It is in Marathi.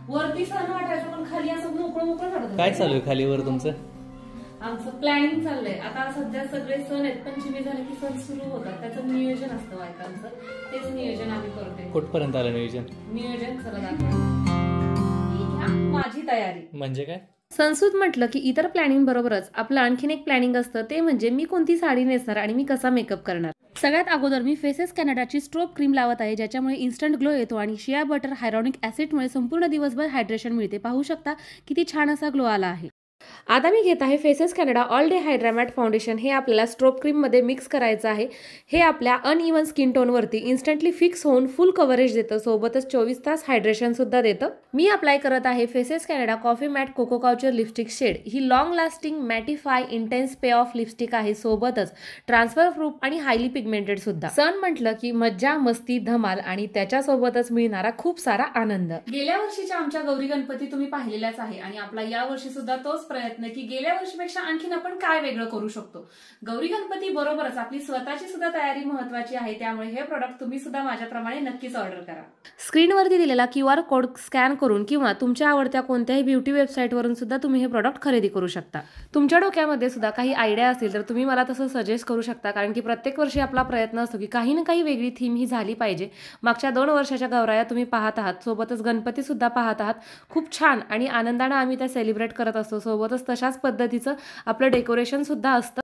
वरती सण वाटायचं पण खाली असं मोकळं मोकळं वाटत. काय चालू आहे खालीवर तुमचं? आमचं प्लॅनिंग चाललंय. आता सध्या सगळे सण आहेत, पंचमी झाले की सण सुरू होतात, त्याचं नियोजन असतं बायकांचं. तेच नियोजन आम्ही करतोय. कुठपर्यंत आलं नियोजन? चला दाखवा. माझी तयारी म्हणजे काय? संस्कृत म्हटलं की इतर प्लॅनिंग बरोबरच आपलं आणखीन एक प्लॅनिंग असतं, ते म्हणजे मी कोणती साडी नेसणार आणि मी कसा मेकअप करणार. सगळ्यात अगोदर मी फेसेस कॅनडाची स्ट्रोब क्रीम लावत आहे, ज्याच्यामुळे इन्स्टंट ग्लो येतो आणि शिया बटर हायरॉनिक ऍसिडमुळे संपूर्ण दिवसभर हायड्रेशन मिळते. पाहू शकता किती छान असा ग्लो आला आहे. आता मी घेत आहे Faces Canada all day hydra matte foundation. हे आपल्याला स्ट्रोब क्रीममध्ये मिक्स करायचं आहे. हे आपल्या अनइवन स्किन टोनवरती इन्स्टंटली फिक्स होऊन फुल कव्हरेज देतं, सोबतच 24 तास हायड्रेशन सुद्धा देतं. मी अप्लाय करत आहे Faces Canada coffee matte coco couture lipstick shade. ही long lasting mattify intense payoff lipstick आहे, सोबतच ट्रान्सफर प्रूफ आणि हायली पिगमेंटेड सुद्धा. सण म्हटलं की मज्जा मस्ती धमाल आणि त्याच्यासोबतच मिळणारा खूप सारा आनंद. गेल्या वर्षीच्या आमच्या गौरी गणपती तुम्ही पाहिलेल्याच आहे आणि आपला या वर्षी सुद्धा तोच प्रयत्न की गेल्या वर्षीपेक्षा आणखीन आपण काय वेगळं करू शकतो. गौरी गणपती बरोबरच आपली स्वतःची सुद्धा तयारी महत्वाची आहे, त्यामुळे हे प्रोडक्ट तुम्ही सुद्धा माझ्याप्रमाणे नक्कीच ऑर्डर करा. स्क्रीनवरती दिलेला QR कोड स्कॅन करून किंवा तुमच्या आवडत्या कोणत्याही ब्युटी वेबसाईटवरून सुद्धा तुम्ही हे प्रोडक्ट खरेदी करू शकता. तुमच्या डोक्यामध्ये सुद्धा काही आयडिया असेल तर तुम्ही मला तसं सजेस्ट करू शकता, कारण की प्रत्येक वर्षी आपला प्रयत्न असतो की काही ना काही वेगळी थीम ही झाली पाहिजे. मागच्या 2 वर्षाच्या गौराया तुम्ही पाहत आहात, सोबतच गणपती सुद्धा पाहत आहात. खूप छान आणि आनंदाने आम्ही त्या सेलिब्रेट करत असतो, सोबतच तशाच पद्धतीचं आपलं डेकोरेशन सुद्धा असतं.